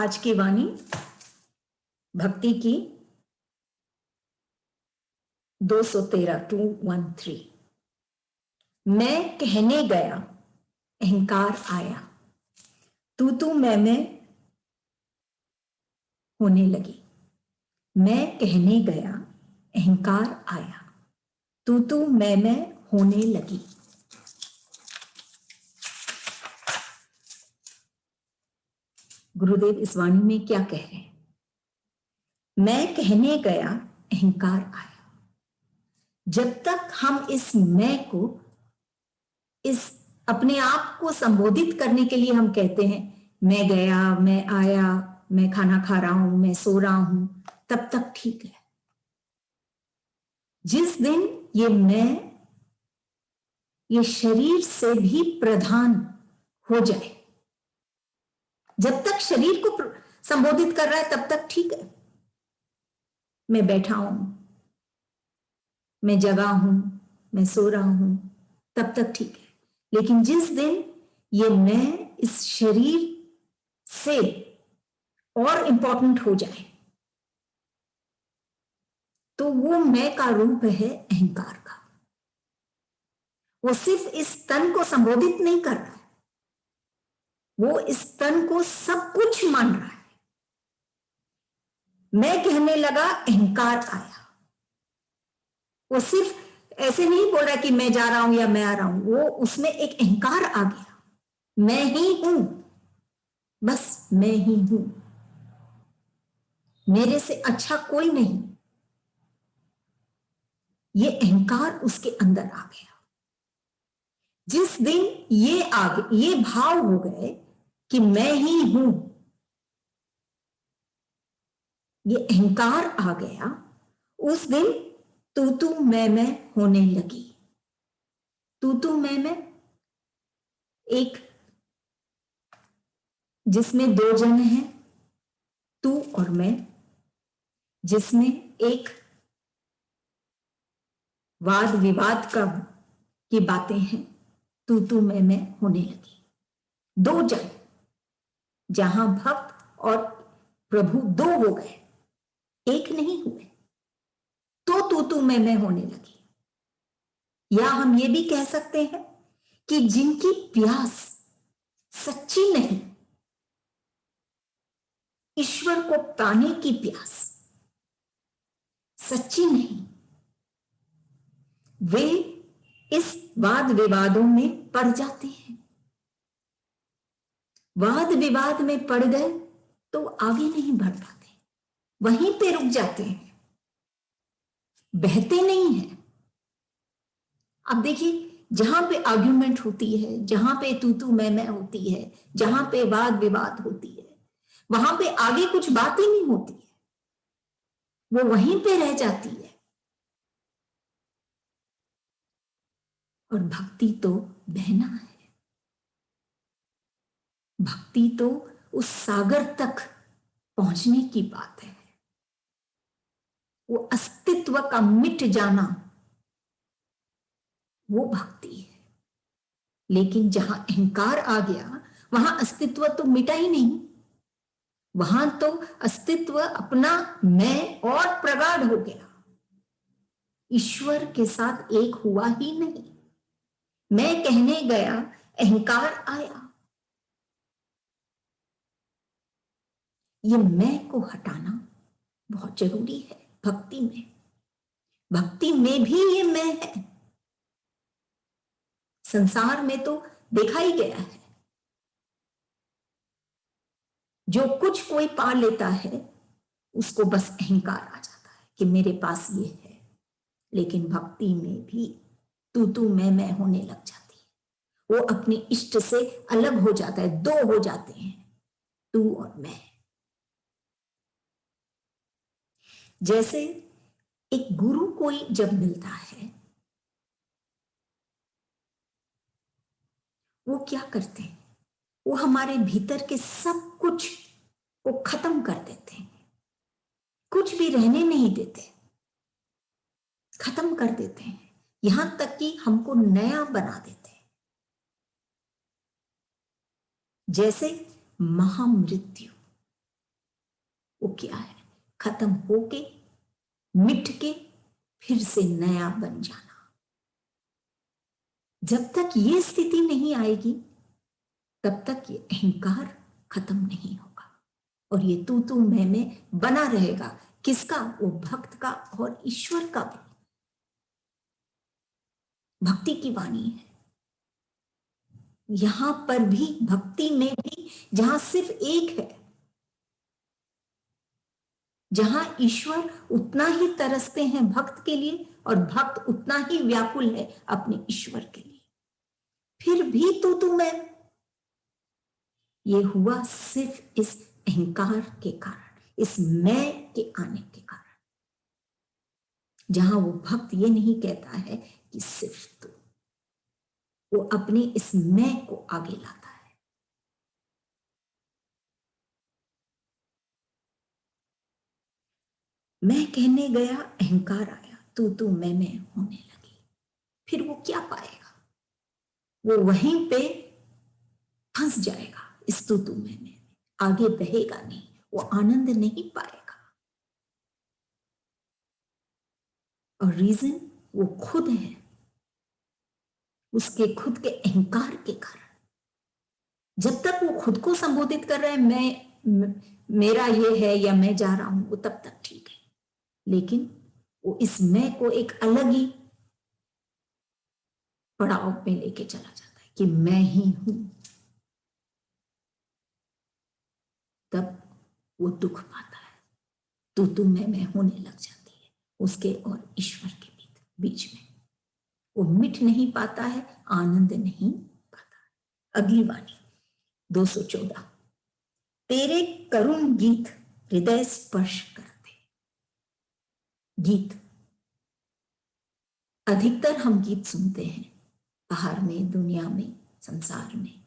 आज की वाणी भक्ति की 213 मैं कहने गया अहंकार आया, तू मैं होने लगी। मैं कहने गया अहंकार आया, तू मैं होने लगी। गुरुदेव इस वाणी में क्या कह रहे हैं? मैं कहने गया अहंकार आया। जब तक हम इस मैं को, इस अपने आप को संबोधित करने के लिए हम कहते हैं मैं गया, मैं आया, मैं खाना खा रहा हूं, मैं सो रहा हूं, तब तक ठीक है। जिस दिन ये मैं ये शरीर से भी प्रधान हो जाए, जब तक शरीर को संबोधित कर रहा है तब तक ठीक है। मैं बैठा हूं, मैं जगा हूं, मैं सो रहा हूं, तब तक ठीक है। लेकिन जिस दिन ये मैं इस शरीर से और इंपॉर्टेंट हो जाए, तो वो मैं का रूप है अहंकार का। वो सिर्फ इस तन को संबोधित नहीं कर रहा है, वो इस तन को सब कुछ मान रहा है। मैं कहने लगा अहंकार आया। वो सिर्फ ऐसे नहीं बोल रहा कि मैं जा रहा हूं या मैं आ रहा हूं, वो उसमें एक अहंकार आ गया। मैं ही हूं, बस मैं ही हूं, मेरे से अच्छा कोई नहीं। ये अहंकार उसके अंदर आ गया। जिस दिन ये भाव हो गए कि मैं ही हूं, ये अहंकार आ गया, उस दिन तू मैं होने लगी। तू मैं एक जिसमें दो जन हैं, तू और मैं, जिसमें एक वाद विवाद की बातें हैं, तू मैं होने लगी। दो जन, जहां भक्त और प्रभु दो हो गए, एक नहीं हुए, तो तू मैं होने लगी। या हम ये भी कह सकते हैं कि जिनकी प्यास सच्ची नहीं, ईश्वर को पाने की प्यास सच्ची नहीं, वे इस वाद विवादों में पड़ जाते हैं। वाद विवाद में पड़ गए तो आगे नहीं बढ़ पाते, वहीं पे रुक जाते हैं, बहते नहीं हैं। अब देखिए, जहां पे आर्ग्यूमेंट होती है, जहां पे तू मैं होती है, जहां पे वाद विवाद होती है, वहां पे आगे कुछ बात ही नहीं होती है, वो वहीं पे रह जाती है। और भक्ति तो बहना है, भक्ति तो उस सागर तक पहुंचने की बात है। वो अस्तित्व का मिट जाना, वो भक्ति है। लेकिन जहां अहंकार आ गया, वहां अस्तित्व तो मिटा ही नहीं, वहां तो अस्तित्व अपना मैं और प्रगाढ़ हो गया, ईश्वर के साथ एक हुआ ही नहीं। मैं कहने गया अहंकार आया। ये मैं को हटाना बहुत जरूरी है भक्ति में। भक्ति में भी ये मैं है। संसार में तो देखा ही गया है, जो कुछ कोई पा लेता है उसको बस अहंकार आ जाता है कि मेरे पास ये है। लेकिन भक्ति में भी तू मैं होने लग जाती है। वो अपने इष्ट से अलग हो जाता है, दो हो जाते हैं, तू और मैं। जैसे एक गुरु कोई जब मिलता है, वो क्या करते हैं? वो हमारे भीतर के सब कुछ को खत्म कर देते हैं, कुछ भी रहने नहीं देते, खत्म कर देते हैं, यहां तक कि हमको नया बना देते हैं। जैसे महामृत्यु, वो क्या है? खत्म होके, मिट के, फिर से नया बन जाना। जब तक ये स्थिति नहीं आएगी तब तक ये अहंकार खत्म नहीं होगा और ये तू मैं बना रहेगा। किसका? वो भक्त का और ईश्वर का भी। भक्ति की वाणी है। यहां पर भी, भक्ति में भी, जहां सिर्फ एक है, जहां ईश्वर उतना ही तरसते हैं भक्त के लिए और भक्त उतना ही व्याकुल है अपने ईश्वर के लिए, फिर भी तू मैं ये हुआ सिर्फ इस अहंकार के कारण, इस मैं के आने के कारण। जहां वो भक्त ये नहीं कहता है कि सिर्फ तू, वो अपने इस मैं को आगे लाता है। मैं कहने गया, अहंकार आया, तू मैं होने लगी। फिर वो क्या पाएगा? वो वहीं पे फंस जाएगा इस तू मैं, आगे बहेगा नहीं, वो आनंद नहीं पाएगा। और रीजन वो खुद है, उसके खुद के अहंकार के कारण। जब तक वो खुद को संबोधित कर रहा है, मेरा ये है या मैं जा रहा हूं, वो तब तक ठीक है। लेकिन वो इस मैं को एक अलग ही पड़ाव में लेके चला जाता है कि मैं ही हूं, तब वो दुख पाता है। तू मैं होने लग जाती है उसके और ईश्वर के बीच में। वो मिट नहीं पाता है, आनंद नहीं पाता। अगली वाणी 214। तेरे करुण गीत हृदय स्पर्श करते। गीत, अधिकतर हम गीत सुनते हैं बाहर में, दुनिया में, संसार में,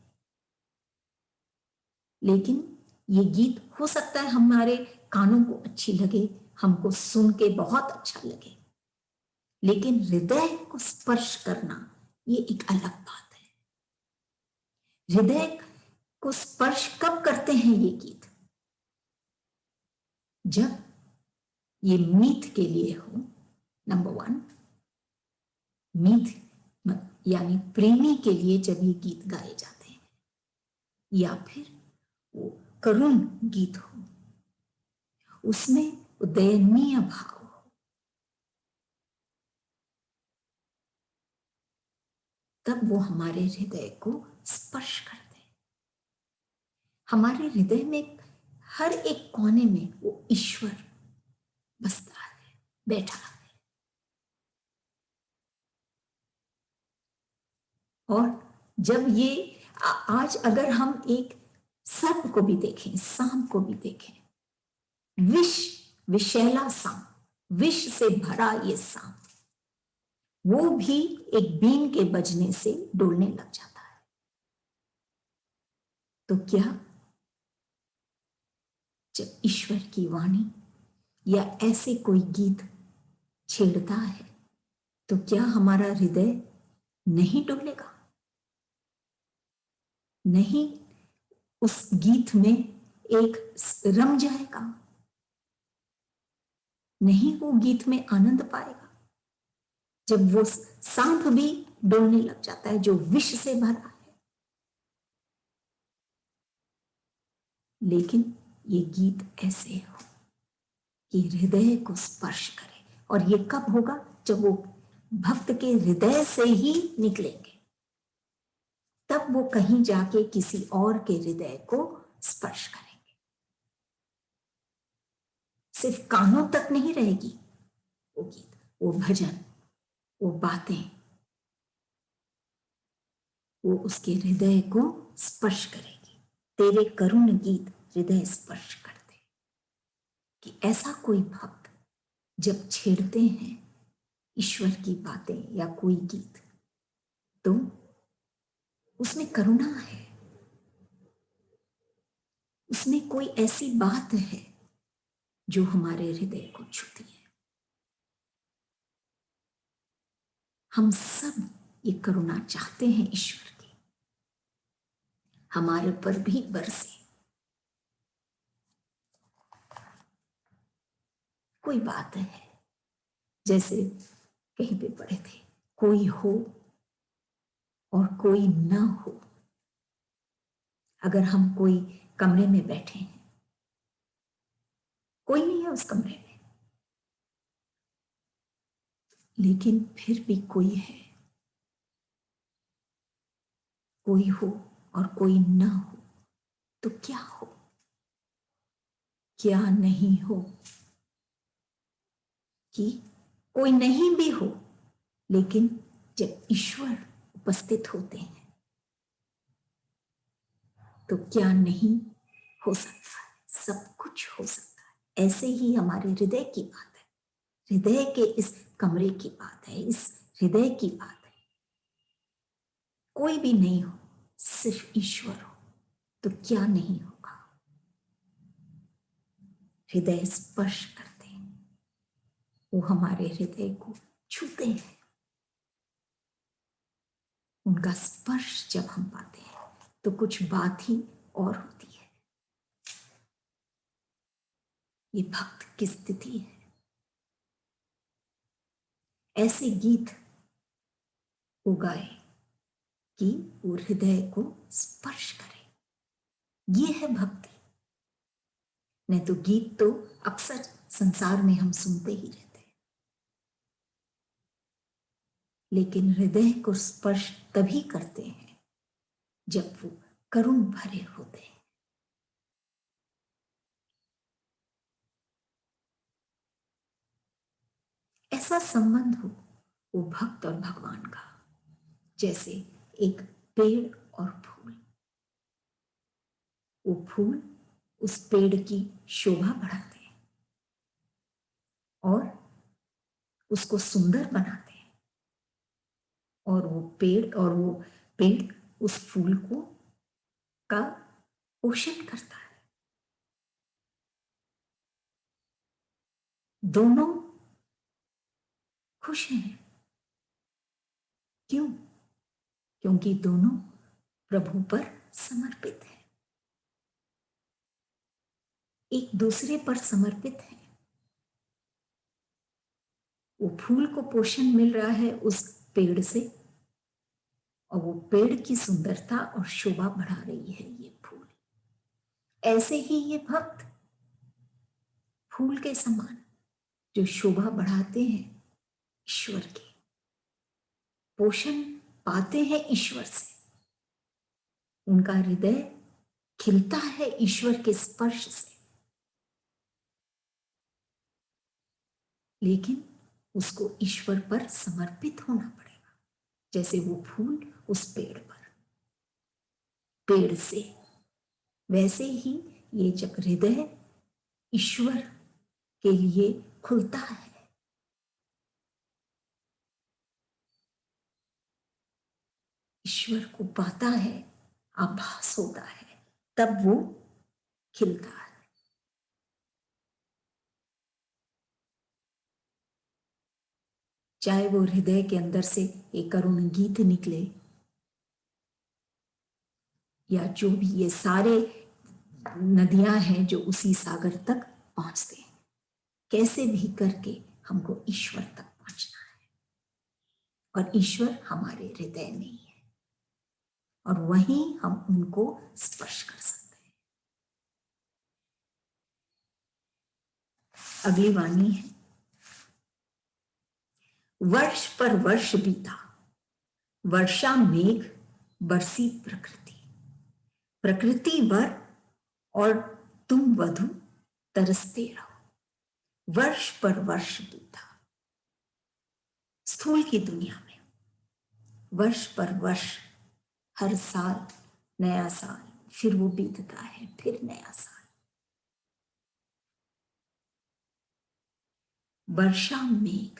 लेकिन ये गीत हो सकता है हमारे कानों को अच्छी लगे, हमको सुन के बहुत अच्छा लगे, लेकिन हृदय को स्पर्श करना ये एक अलग बात है। हृदय को स्पर्श कब करते हैं ये गीत? जब ये मीत के लिए हो, नंबर 1, मीत यानी प्रेमी के लिए जब ये गीत गाए जाते हैं, या फिर वो करुण गीत हो, उसमें दयनीय भाव हो, तब वो हमारे हृदय को स्पर्श करते हैं। हमारे हृदय में हर एक कोने में वो ईश्वर बसता है, बैठा है। और जब ये आज अगर हम एक सर्प को भी देखें, सांप को भी देखें, विषैला सांप, विष से भरा ये सांप, वो भी एक बीन के बजने से डोलने लग जाता है। तो क्या जब ईश्वर की वाणी या ऐसे कोई गीत छेड़ता है तो क्या हमारा हृदय नहीं डोलेगा? नहीं, उस गीत में एक रम जाएगा? नहीं, वो गीत में आनंद पाएगा? जब वो सांप भी डोलने लग जाता है जो विष से भरा है, लेकिन ये गीत ऐसे हो कि हृदय को स्पर्श करे। और ये कब होगा? जब वो भक्त के हृदय से ही निकलेंगे, तब वो कहीं जाके किसी और के हृदय को स्पर्श करेंगे। सिर्फ कानों तक नहीं रहेगी वो गीत, वो भजन, वो बातें, वो उसके हृदय को स्पर्श करेगी। तेरे करुण गीत हृदय स्पर्श करते। कि ऐसा कोई भक्त जब छेड़ते हैं ईश्वर की बातें या कोई गीत, तो उसमें करुणा है, उसमें कोई ऐसी बात है जो हमारे हृदय को छूती है। हम सब ये करुणा चाहते हैं ईश्वर की, हमारे पर भी बरसे। कोई बात है, जैसे कहीं पे पढ़े थे, कोई हो और कोई न हो। अगर हम कोई कमरे में बैठे हैं, कोई नहीं है उस कमरे में, लेकिन फिर भी कोई है, कोई हो और कोई न हो, तो क्या हो, क्या नहीं हो कि कोई नहीं भी हो, लेकिन जब ईश्वर उपस्थित होते हैं तो क्या नहीं हो सकता है, सब कुछ हो सकता है। ऐसे ही हमारे हृदय की बात है, हृदय के इस कमरे की बात है, इस हृदय की बात है। कोई भी नहीं हो, सिर्फ ईश्वर हो, तो क्या नहीं होगा। हृदय स्पर्श करते हैं, वो हमारे हृदय को छूते हैं। उनका स्पर्श जब हम पाते हैं तो कुछ बात ही और होती है। ये भक्त की स्थिति है। ऐसे गीत वो गाए कि वो हृदय को स्पर्श करे। ये है भक्ति। नहीं तो गीत तो अक्सर संसार में हम सुनते ही रहते हैं, लेकिन हृदय को स्पर्श तभी करते हैं जब वो करुण भरे होते हैं। ऐसा संबंध हो वो भक्त और भगवान का, जैसे एक पेड़ और फूल। वो फूल उस पेड़ की शोभा बढ़ाते हैं और उसको सुंदर बनाते हैं, और वो पेड़ उस फूल को का पोषण करता है। दोनों खुश हैं। क्यों? क्योंकि दोनों प्रभु पर समर्पित हैं, एक दूसरे पर समर्पित हैं। वो फूल को पोषण मिल रहा है उस पेड़ से, और वो पेड़ की सुंदरता और शोभा बढ़ा रही है ये फूल। ऐसे ही ये भक्त फूल के समान जो शोभा बढ़ाते हैं ईश्वर की, पोषण पाते हैं ईश्वर से। उनका हृदय खिलता है ईश्वर के स्पर्श से, लेकिन उसको ईश्वर पर समर्पित होना पड़ेगा। जैसे वो फूल उस पेड़ पर, पेड़ से, वैसे ही ये जब हृदय ईश्वर के लिए खुलता है, ईश्वर को पाता है, आभास होता है, तब वो खिलता है। चाहे वो हृदय के अंदर से एक करुण गीत निकले, या जो भी, ये सारे नदियां हैं जो उसी सागर तक पहुंचते हैं। कैसे भी करके हमको ईश्वर तक पहुंचना है, और ईश्वर हमारे हृदय में ही है, और वहीं हम उनको स्पर्श कर सकते हैं। अगली वाणी है, वर्ष पर वर्ष बीता, वर्षा मेघ बरसी प्रकृति, प्रकृति वर और तुम वधु तरसते रहो। वर्ष पर वर्ष बीता, स्थूल की दुनिया में वर्ष पर वर्ष, हर साल नया साल, फिर वो बीतता है, फिर नया साल। वर्षा मेघ,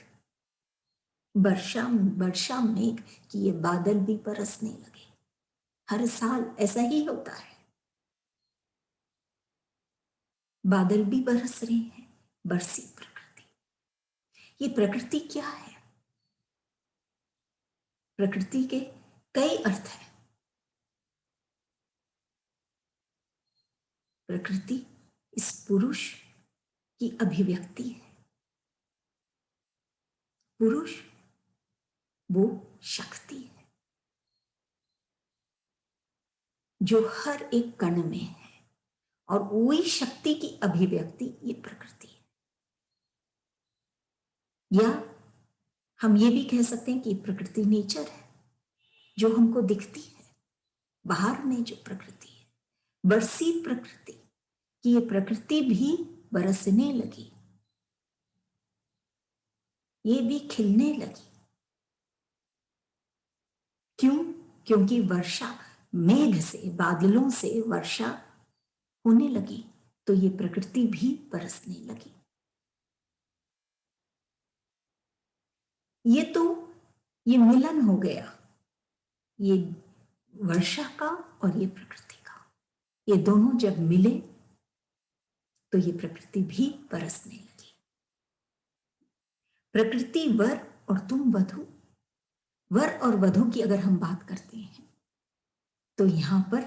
वर्षा मेघ कि ये बादल भी बरसने लगे। हर साल ऐसा ही होता है, बादल भी बरस रहे हैं, बरसी प्रकृति। ये प्रकृति क्या है? प्रकृति के कई अर्थ हैं। प्रकृति इस पुरुष की अभिव्यक्ति है, पुरुष वो शक्ति है जो हर एक कण में है, और वही शक्ति की अभिव्यक्ति ये प्रकृति है। या हम ये भी कह सकते हैं कि प्रकृति नेचर है जो हमको दिखती है बाहर में, जो प्रकृति है, बरसी प्रकृति कि ये प्रकृति भी बरसने लगी, ये भी खिलने लगी। क्यों? क्योंकि वर्षा, मेघ से, बादलों से वर्षा होने लगी, तो ये प्रकृति भी बरसने लगी। ये मिलन हो गया, ये वर्षा का और ये प्रकृति का। ये दोनों जब मिले तो ये प्रकृति भी बरसने लगी। प्रकृति वर और तुम वधू। वर और वधू की अगर हम बात करते हैं तो यहां पर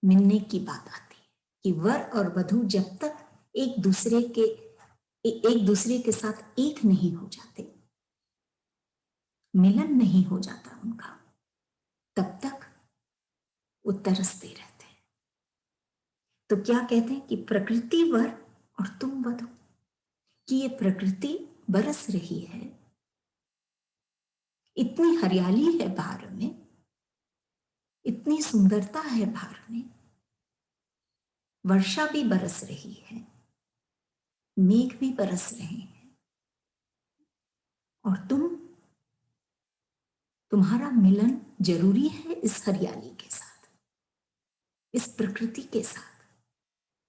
मिलने की बात आती है कि वर और वधू जब तक एक दूसरे के साथ एक नहीं हो जाते, मिलन नहीं हो जाता उनका, तब तक वो तरसते रहते हैं। तो क्या कहते हैं कि प्रकृति वर और तुम वधू, कि ये प्रकृति बरस रही है, इतनी हरियाली है बाहर में, इतनी सुंदरता है बाहर में, वर्षा भी बरस रही है, मेघ भी बरस रहे हैं, और तुम्हारा मिलन जरूरी है इस हरियाली के साथ, इस प्रकृति के साथ,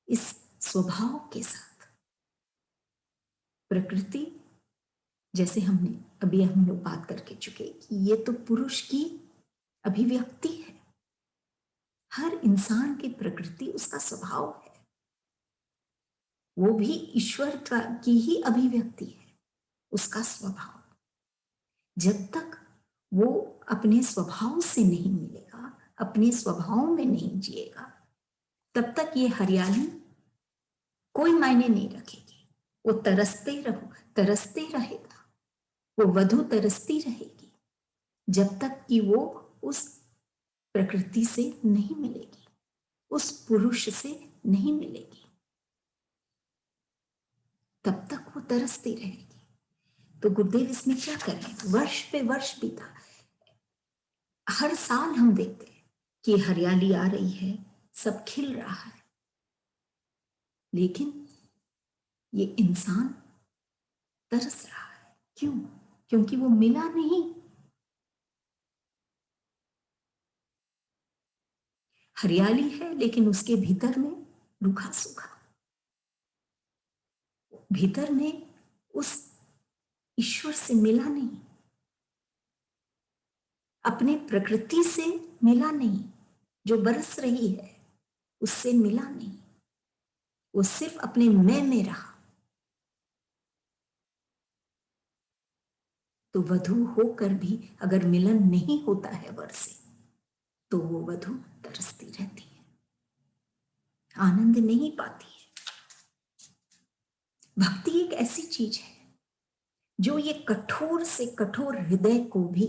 इस स्वभाव के साथ। प्रकृति, जैसे अभी हम लोग बात करके चुके कि ये तो पुरुष की अभिव्यक्ति है। हर इंसान की प्रकृति उसका स्वभाव है, वो भी ईश्वर की ही अभिव्यक्ति है, उसका स्वभाव। जब तक वो अपने स्वभाव से नहीं मिलेगा, अपने स्वभाव में नहीं जिएगा, तब तक ये हरियाली कोई मायने नहीं रखेगी। वो तरसते रहेगा, वो वधू तरसती रहेगी, जब तक कि वो उस प्रकृति से नहीं मिलेगी, उस पुरुष से नहीं मिलेगी, तब तक वो तरसती रहेगी। तो गुरुदेव इसमें क्या करें? वर्ष पे वर्ष बीता, हर साल हम देखते हैं कि हरियाली आ रही है, सब खिल रहा है, लेकिन ये इंसान तरस रहा है। क्यों? क्योंकि वो मिला नहीं। हरियाली है लेकिन उसके भीतर में रूखा सूखा, भीतर में उस ईश्वर से मिला नहीं, अपने प्रकृति से मिला नहीं, जो बरस रही है उससे मिला नहीं, वो सिर्फ अपने मैं में रहा। तो वधू होकर भी अगर मिलन नहीं होता है वर से, तो वो वधू तरसती रहती है, आनंद नहीं पाती है। भक्ति एक ऐसी चीज है जो ये कठोर से कठोर हृदय को भी,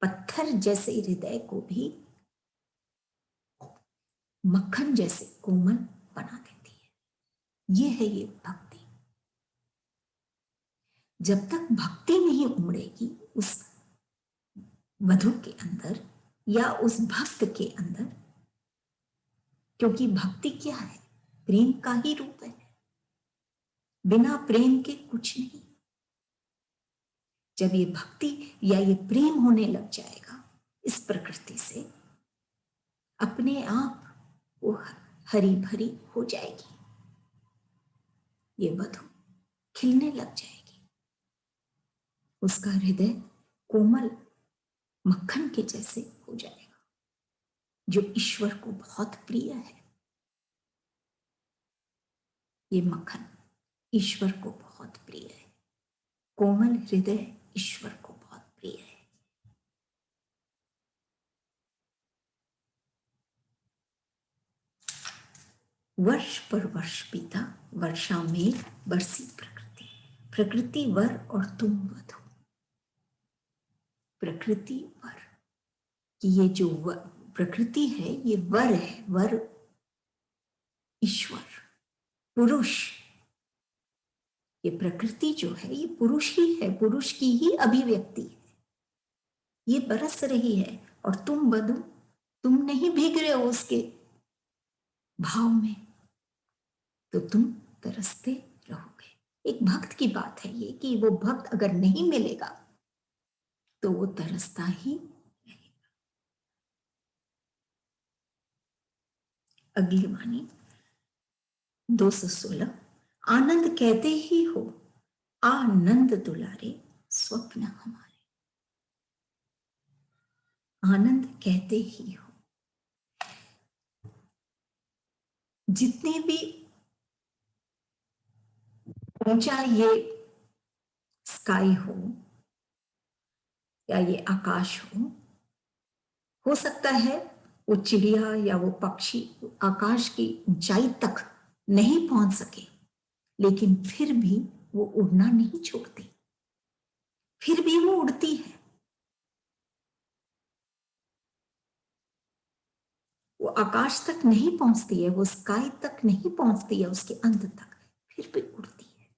पत्थर जैसे हृदय को भी मक्खन जैसे कोमल बना देती है। ये है ये भक्ति। जब तक भक्ति नहीं उमड़ेगी उस वधू के अंदर या उस भक्त के अंदर, क्योंकि भक्ति क्या है? प्रेम का ही रूप है, बिना प्रेम के कुछ नहीं। जब ये भक्ति या ये प्रेम होने लग जाएगा इस प्रकृति से, अपने आप वो हरी भरी हो जाएगी, ये वधू खिलने लग जाएगी, उसका हृदय कोमल मक्खन के जैसे हो जाएगा, जो ईश्वर को बहुत प्रिय है। ये मक्खन ईश्वर को बहुत प्रिय है, कोमल हृदय ईश्वर को बहुत प्रिय है। वर्ष पर वर्ष बीता, वर्षा मेघ बरसी प्रकृति, प्रकृति वर और तुम वधू। प्रकृति वर, कि ये जो प्रकृति है ये वर है, वर ईश्वर, पुरुष। ये प्रकृति जो है ये पुरुष ही है, पुरुष की ही अभिव्यक्ति है। ये बरस रही है और तुम बधू, तुम नहीं भीग रहे हो उसके भाव में, तो तुम तरसते रहोगे। एक भक्त की बात है ये कि वो भक्त अगर नहीं मिलेगा तो वो तरसता ही रहेगा। अगली वाणी 216। आनंद कहते ही हो, आनंद दुलारे स्वप्न हमारे। आनंद कहते ही हो। जितने भी ऊंचा ये स्काई या ये आकाश हो सकता है वो चिड़िया या वो पक्षी आकाश की ऊंचाई तक नहीं पहुंच सके, लेकिन फिर भी वो उड़ना नहीं छोड़ती, फिर भी वो उड़ती है। वो आकाश तक नहीं पहुंचती है, वो स्काई तक नहीं पहुंचती है, उसके अंत तक, फिर भी उड़ती है।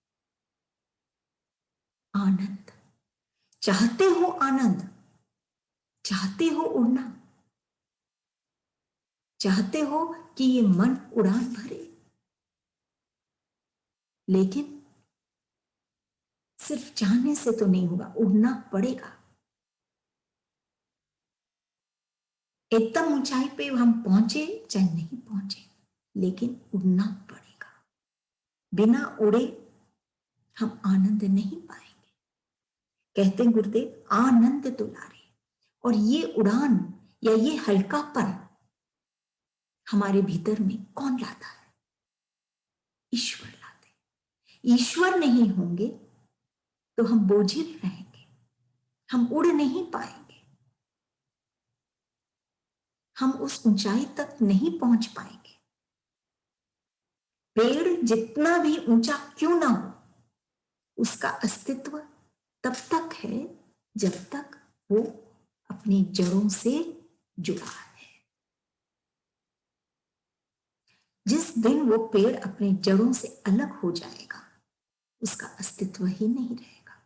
आनंद चाहते हो, आनंद चाहते हो, उड़ना चाहते हो कि ये मन उड़ान भरे, लेकिन सिर्फ चाहने से तो नहीं होगा, उड़ना पड़ेगा। एकदम ऊंचाई पे हम पहुंचे चाहे नहीं पहुंचे, लेकिन उड़ना पड़ेगा। बिना उड़े हम आनंद नहीं पाएंगे। कहते गुरुदेव आनंद दुलारे, और ये उड़ान या ये हल्कापन हमारे भीतर में कौन लाता है? ईश्वर लाते। ईश्वर नहीं होंगे तो हम बोझिल रहेंगे, हम उड़ नहीं पाएंगे, हम उस ऊंचाई तक नहीं पहुंच पाएंगे। पेड़ जितना भी ऊंचा क्यों ना हो, उसका अस्तित्व तब तक है जब तक वो अपनी जड़ों से जुड़ा है। जिस दिन वो पेड़ अपनी जड़ों से अलग हो जाएगा, उसका अस्तित्व ही नहीं रहेगा।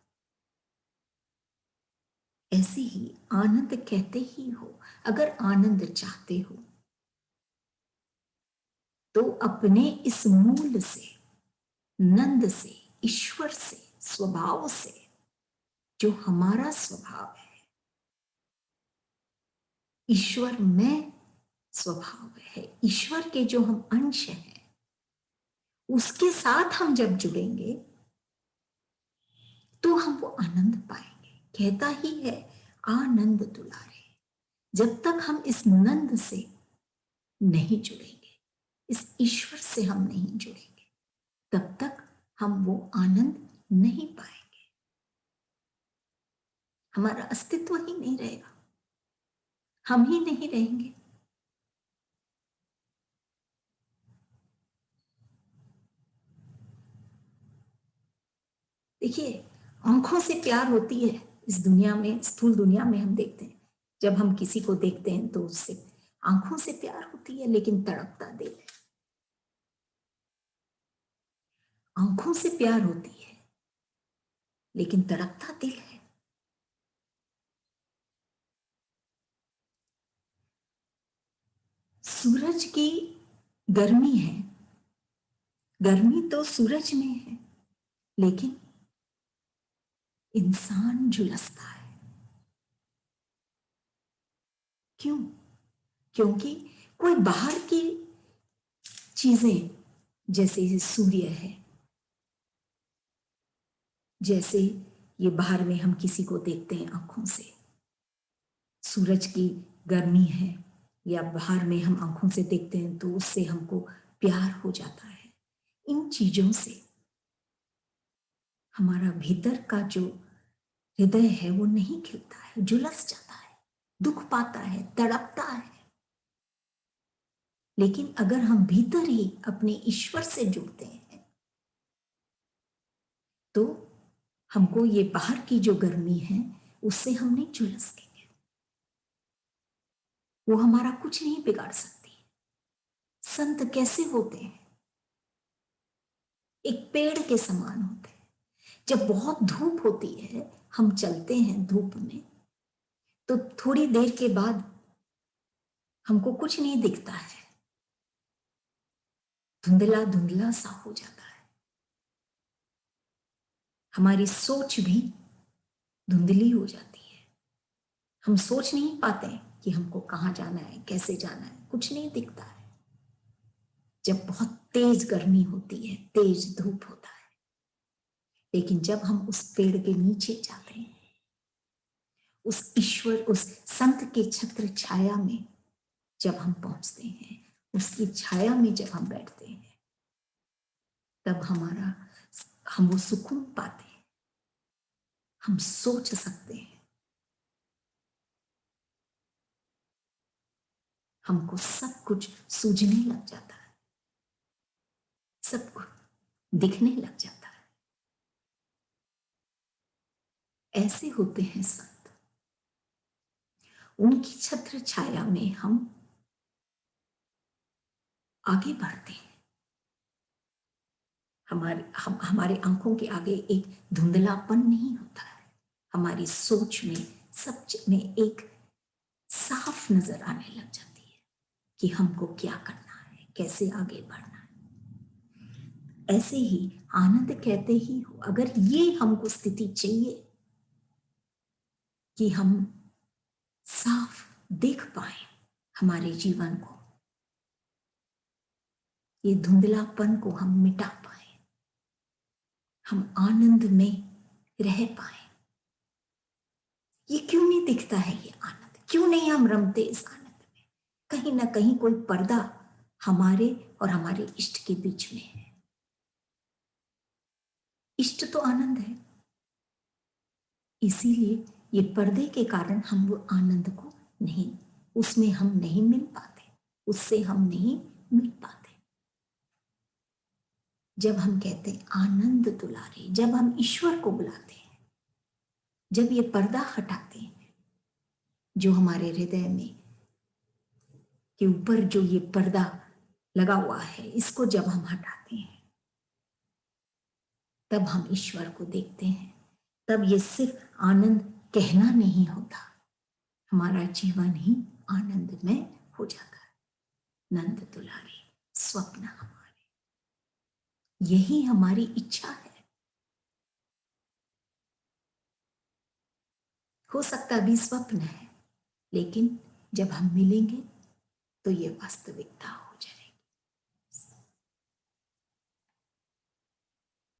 ऐसे ही आनंद कहते ही हो, अगर आनंद चाहते हो तो अपने इस मूल से, नंद से, ईश्वर से, स्वभाव से, जो हमारा स्वभाव है, ईश्वर में स्वभाव है, ईश्वर के जो हम अंश हैं, उसके साथ हम जब जुड़ेंगे तो हम वो आनंद पाएंगे। कहता ही है आनंद दुलारे। जब तक हम इस नंद से नहीं जुड़ेंगे, इस ईश्वर से हम नहीं जुड़ेंगे, तब तक हम वो आनंद नहीं पाएंगे। हमारा अस्तित्व ही नहीं रहेगा, हम ही नहीं रहेंगे। देखिए, आंखों से प्यार होती है इस दुनिया में, स्थूल दुनिया में हम देखते हैं, जब हम किसी को देखते हैं तो उससे आंखों से प्यार होती है, लेकिन तड़पता दिल है। आंखों से प्यार होती है लेकिन तड़पता दिल है। सूरज की गर्मी है, गर्मी तो सूरज में है, लेकिन इंसान झुलसता है। क्यों? क्योंकि कोई बाहर की चीजें, जैसे सूर्य है, जैसे ये बाहर में हम किसी को देखते हैं आंखों से, सूरज की गर्मी है, या बाहर में हम आंखों से देखते हैं तो उससे हमको प्यार हो जाता है। इन चीजों से हमारा भीतर का जो हृदय है वो नहीं खिलता है, झुलस जाता है, दुख पाता है, तड़पता है। लेकिन अगर हम भीतर ही अपने ईश्वर से जुड़ते हैं तो हमको ये बाहर की जो गर्मी है उससे हम नहीं झुलस सकेंगे, वो हमारा कुछ नहीं बिगाड़ सकती। संत कैसे होते हैं? एक पेड़ के समान होते हैं। जब बहुत धूप होती है, हम चलते हैं धूप में, तो थोड़ी देर के बाद हमको कुछ नहीं दिखता है, धुंधला धुंधला सा हो जाता है। हमारी सोच भी धुंधली हो जाती है, हम सोच नहीं पाते कि हमको कहाँ जाना है, कैसे जाना है, कुछ नहीं दिखता है। जब बहुत तेज गर्मी होती है, तेज धूप होता है, लेकिन जब हम उस पेड़ के नीचे जाते हैं, उस ईश्वर, उस संत के छत्र छाया में जब हम पहुंचते हैं, उसकी छाया में जब हम बैठते हैं, तब हम वो सुकून पाते हैं, हम सोच सकते हैं, हमको सब कुछ सूझने लग जाता है, सब कुछ दिखने लग जाता है। ऐसे होते हैं संत, उनकी छत्र छाया में हम आगे बढ़ते हैं। हमारे आंखों के आगे एक धुंधलापन नहीं होता है, हमारी सोच में सब में एक साफ नजर आने लग जाती है कि हमको क्या करना है, कैसे आगे बढ़ना है। ऐसे ही आनंद कहते ही हो, अगर ये हमको स्थिति चाहिए कि हम साफ देख पाए हमारे जीवन को, ये धुंधलापन को हम मिटा पाए, हम आनंद में रह पाए। ये क्यों नहीं दिखता है ये आनंद? क्यों नहीं हम रमते इस आनंद में? कहीं ना कहीं कोई पर्दा हमारे और हमारे इष्ट के बीच में है। इष्ट तो आनंद है, इसीलिए ये पर्दे के कारण हम वो आनंद को नहीं, उसमें हम नहीं मिल पाते, उससे हम नहीं मिल पाते। जब हम कहते हैं आनंद दुलारे, जब हम ईश्वर को बुलाते हैं, जब ये पर्दा हटाते हैं, जो हमारे हृदय में के ऊपर जो ये पर्दा लगा हुआ है, इसको जब हम हटाते हैं, तब हम ईश्वर को देखते हैं। तब ये सिर्फ आनंद कहना नहीं होता, हमारा जीवन ही आनंदमय हो जाता है। नंद दुलारे स्वप्न हमारे, यही हमारी इच्छा है। हो सकता भी स्वप्न है, लेकिन जब हम मिलेंगे तो ये वास्तविकता हो।